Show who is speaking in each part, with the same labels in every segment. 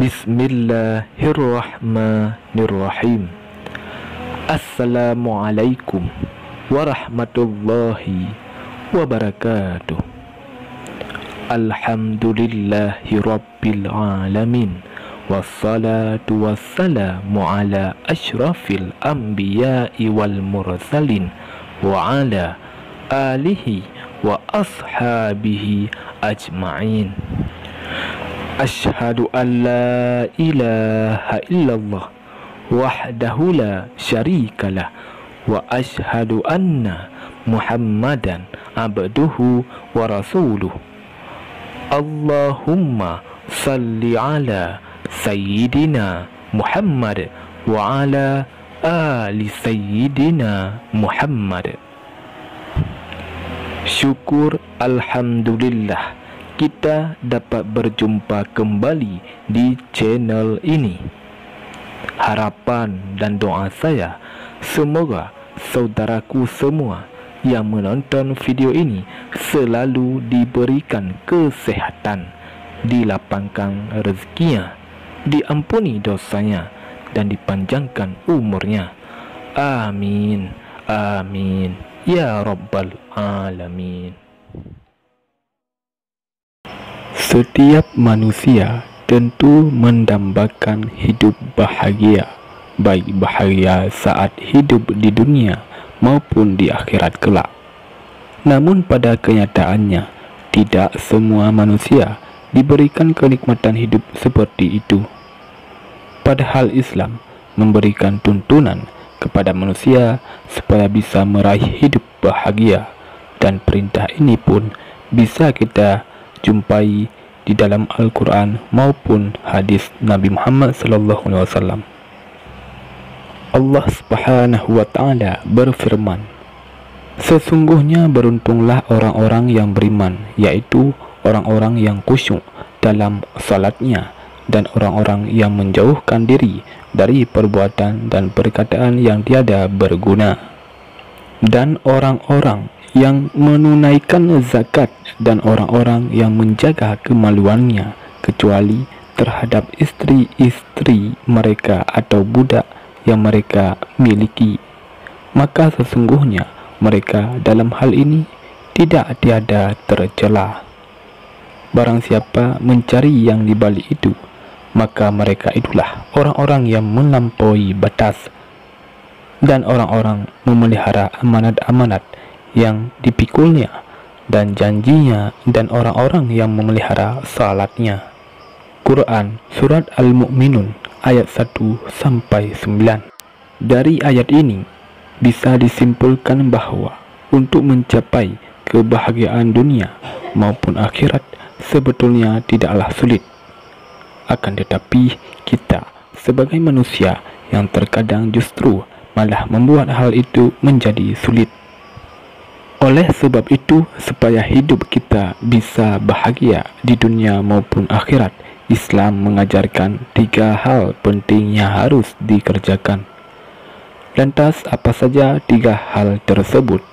Speaker 1: Bismillahirrahmanirrahim. Assalamualaikum warahmatullahi wabarakatuh. Alhamdulillahi rabbil alamin. Wassalatu wassalamu ala ashrafil anbiya'i wal mursalin wa ala alihi wa ashabihi ajma'in. Asyhadu an la ilaha illallah wahdahu la syarikalah wa asyhadu anna Muhammadan abduhu wa rasuluh. Allahumma salli ala sayyidina Muhammad wa ala ali sayyidina Muhammad. Syukur alhamdulillah kita dapat berjumpa kembali di channel ini. Harapan dan doa saya, semoga saudaraku semua yang menonton video ini selalu diberikan kesehatan, dilapangkan rezekinya, diampuni dosanya, dan dipanjangkan umurnya. Amin, amin, ya rabbal alamin. Setiap manusia tentu mendambakan hidup bahagia, baik bahagia saat hidup di dunia maupun di akhirat kelak. Namun pada kenyataannya, tidak semua manusia diberikan kenikmatan hidup seperti itu. Padahal Islam memberikan tuntunan kepada manusia supaya bisa meraih hidup bahagia, dan perintah ini pun bisa kita jumpai di dalam Al-Quran maupun hadis Nabi Muhammad SAW. Allah Subhanahu wa Ta'ala berfirman, sesungguhnya beruntunglah orang-orang yang beriman, yaitu orang-orang yang khusyuk dalam salatnya, dan orang-orang yang menjauhkan diri dari perbuatan dan perkataan yang tiada berguna, dan orang-orang yang menunaikan zakat, dan orang-orang yang menjaga kemaluannya kecuali terhadap istri-istri mereka atau budak yang mereka miliki. Maka sesungguhnya mereka dalam hal ini tidak tiada tercela. Barang siapa mencari yang di balik itu, maka mereka itulah orang-orang yang melampaui batas, dan orang-orang memelihara amanat-amanat yang dipikulnya dan janjinya, dan orang-orang yang memelihara salatnya. Quran Surat Al-Mu'minun ayat 1-9. Dari ayat ini bisa disimpulkan bahwa untuk mencapai kebahagiaan dunia maupun akhirat sebetulnya tidaklah sulit. Akan tetapi kita sebagai manusia yang terkadang justru malah membuat hal itu menjadi sulit. Oleh sebab itu, supaya hidup kita bisa bahagia di dunia maupun akhirat, Islam mengajarkan 3 hal penting yang harus dikerjakan. Lantas, apa saja 3 hal tersebut?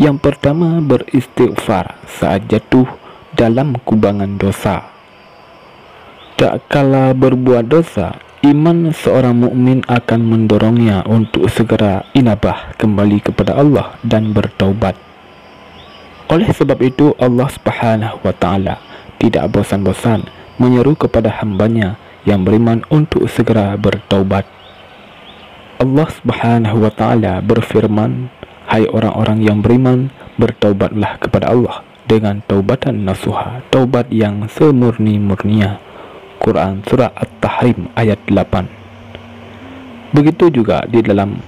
Speaker 1: Yang pertama, beristighfar saat jatuh dalam kubangan dosa. Tak kala berbuat dosa, iman seorang mukmin akan mendorongnya untuk segera inabah kembali kepada Allah dan bertaubat. Oleh sebab itu, Allah Subhanahu wa Ta'ala tidak bosan-bosan menyeru kepada hambanya yang beriman untuk segera bertaubat. Allah Subhanahu wa Ta'ala berfirman, hai orang-orang yang beriman, bertaubatlah kepada Allah dengan taubatan nasuha, taubat yang semurni-murninya. Quran Surah At-Tahrim ayat 8. Begitu juga di dalam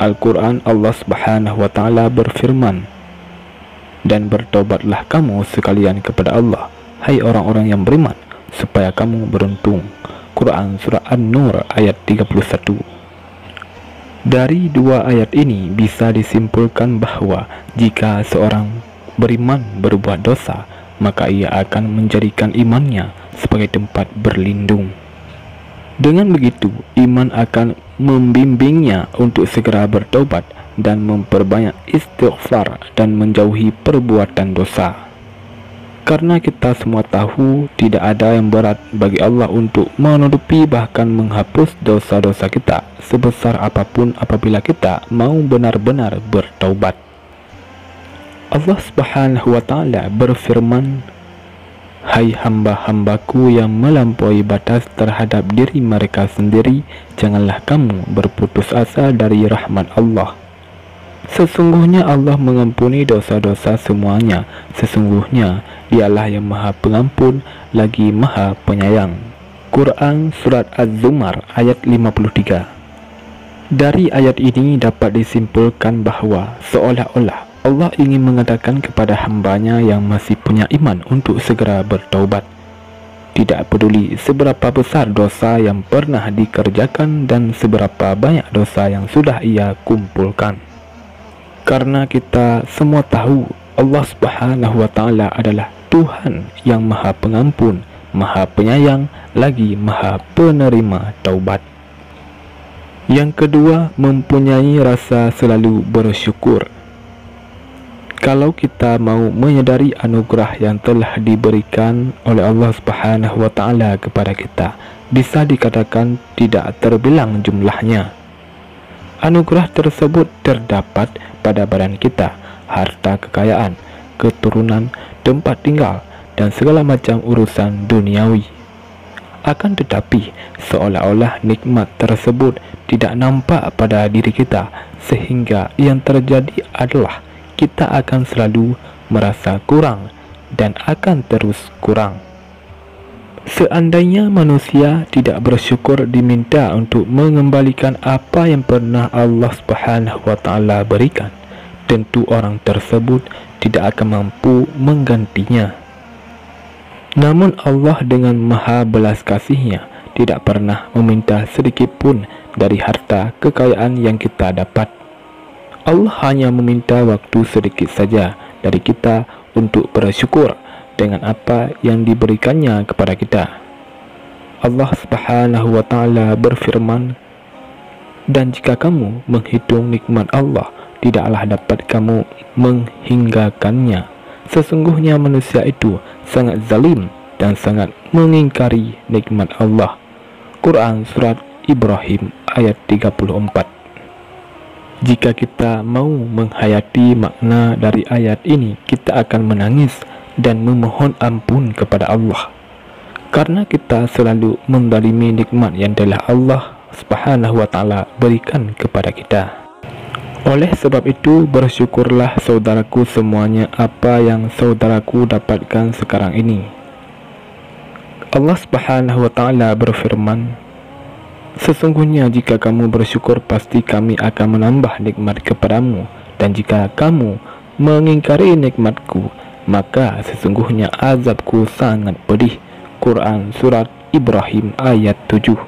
Speaker 1: Al-Quran Allah Subhanahu wa Ta'ala berfirman, dan bertaubatlah kamu sekalian kepada Allah, hai orang-orang yang beriman, supaya kamu beruntung. Quran Surah An-Nur ayat 31. Dari 2 ayat ini bisa disimpulkan bahwa jika seorang beriman berbuat dosa, maka ia akan menjadikan imannya sebagai tempat berlindung. Dengan begitu, iman akan membimbingnya untuk segera bertobat dan memperbanyak istighfar dan menjauhi perbuatan dosa. Karena kita semua tahu tidak ada yang berat bagi Allah untuk menutupi bahkan menghapus dosa-dosa kita sebesar apapun apabila kita mau benar-benar bertaubat. Allah Subhanahu wa Ta'ala berfirman, "Hai hamba-hambaku yang melampaui batas terhadap diri mereka sendiri, janganlah kamu berputus asa dari rahmat Allah. Sesungguhnya Allah mengampuni dosa-dosa semuanya. Sesungguhnya Dialah yang Maha Pengampun lagi Maha Penyayang." Quran Surat Az-Zumar ayat 53. Dari ayat ini dapat disimpulkan bahwa seolah-olah Allah ingin mengatakan kepada hambanya yang masih punya iman untuk segera bertaubat. Tidak peduli seberapa besar dosa yang pernah dikerjakan dan seberapa banyak dosa yang sudah ia kumpulkan. Karena kita semua tahu Allah Subhanahu wa Ta'ala adalah Tuhan yang Maha Pengampun, Maha Penyayang, lagi Maha Penerima Taubat. Yang kedua, mempunyai rasa selalu bersyukur. Kalau kita mau menyadari anugerah yang telah diberikan oleh Allah Subhanahu wa Ta'ala kepada kita, bisa dikatakan tidak terbilang jumlahnya. Anugerah tersebut terdapat pada badan kita, harta kekayaan, keturunan, tempat tinggal, dan segala macam urusan duniawi. Akan tetapi, seolah-olah nikmat tersebut tidak nampak pada diri kita, sehingga yang terjadi adalah kita akan selalu merasa kurang dan akan terus kurang. Seandainya manusia tidak bersyukur diminta untuk mengembalikan apa yang pernah Allah Subhanahu wa Ta'ala berikan, tentu orang tersebut tidak akan mampu menggantinya. Namun Allah dengan Maha Belas Kasih-Nya tidak pernah meminta sedikit pun dari harta kekayaan yang kita dapat. Allah hanya meminta waktu sedikit saja dari kita untuk bersyukur dengan apa yang diberikannya kepada kita. Allah Subhanahu wa Ta'ala berfirman, "Dan jika kamu menghitung nikmat Allah, tidaklah dapat kamu menghinggakannya. Sesungguhnya manusia itu sangat zalim dan sangat mengingkari nikmat Allah." Quran Surat Ibrahim ayat 34. Jika kita mau menghayati makna dari ayat ini, kita akan menangis dan memohon ampun kepada Allah, karena kita selalu menzalimi nikmat yang telah Allah Subhanahu wa Ta'ala berikan kepada kita. Oleh sebab itu, bersyukurlah saudaraku semuanya apa yang saudaraku dapatkan sekarang ini. Allah Subhanahu wa Ta'ala berfirman, "Sesungguhnya jika kamu bersyukur, pasti kami akan menambah nikmat kepadamu, dan jika kamu mengingkari nikmatku, maka sesungguhnya azabku sangat pedih." Quran Surat Ibrahim ayat 7.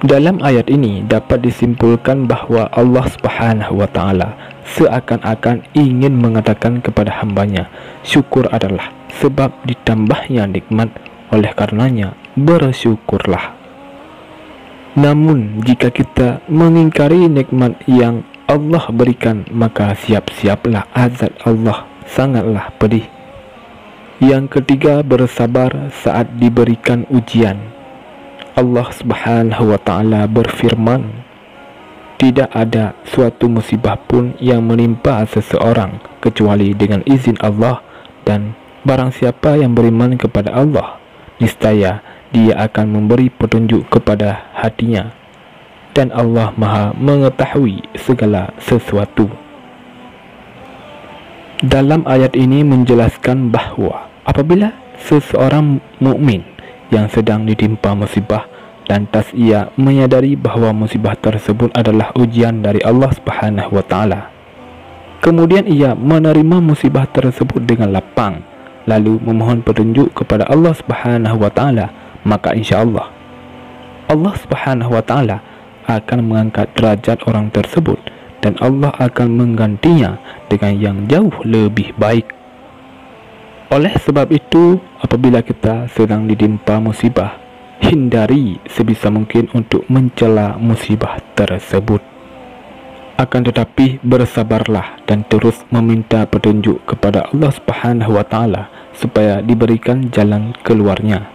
Speaker 1: Dalam ayat ini dapat disimpulkan bahwa Allah Subhanahu wa Ta'ala seakan-akan ingin mengatakan kepada hambanya, syukur adalah sebab ditambahnya nikmat, oleh karenanya bersyukurlah. Namun jika kita mengingkari nikmat yang Allah berikan, maka siap-siaplah azab Allah sangatlah pedih. Yang ketiga, bersabar saat diberikan ujian. Allah Subhanahu wa Ta'ala berfirman, "Tidak ada suatu musibah pun yang menimpa seseorang kecuali dengan izin Allah, dan barang siapa yang beriman kepada Allah, niscaya Dia akan memberi petunjuk kepada hatinya, dan Allah Maha mengetahui segala sesuatu." Dalam ayat ini menjelaskan bahwa apabila seseorang mukmin yang sedang ditimpa musibah, lantas ia menyadari bahwa musibah tersebut adalah ujian dari Allah Subhanahu wa Ta'ala, kemudian ia menerima musibah tersebut dengan lapang, lalu memohon petunjuk kepada Allah Subhanahu wa Ta'ala, maka insya Allah Subhanahu wa Ta'ala akan mengangkat derajat orang tersebut, dan Allah akan menggantinya dengan yang jauh lebih baik. Oleh sebab itu, apabila kita sedang ditimpa musibah, hindari sebisa mungkin untuk mencela musibah tersebut. Akan tetapi bersabarlah dan terus meminta petunjuk kepada Allah Subhanahu wa taala supaya diberikan jalan keluarnya.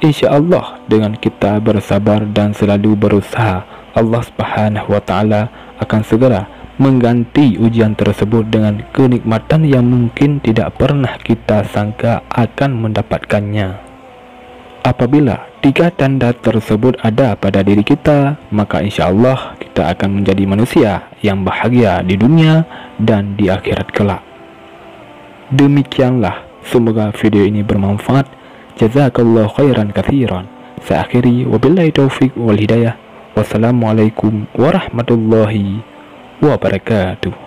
Speaker 1: Insya-Allah dengan kita bersabar dan selalu berusaha, Allah Subhanahu wa taala akan segera mengganti ujian tersebut dengan kenikmatan yang mungkin tidak pernah kita sangka akan mendapatkannya. Apabila 3 tanda tersebut ada pada diri kita, maka insya Allah kita akan menjadi manusia yang bahagia di dunia dan di akhirat kelak. Demikianlah, semoga video ini bermanfaat. Jazakallahu khairan katsiran. Saya akhiri, wabillahi taufik wal hidayah. Wassalamualaikum warahmatullahi wabarakatuh.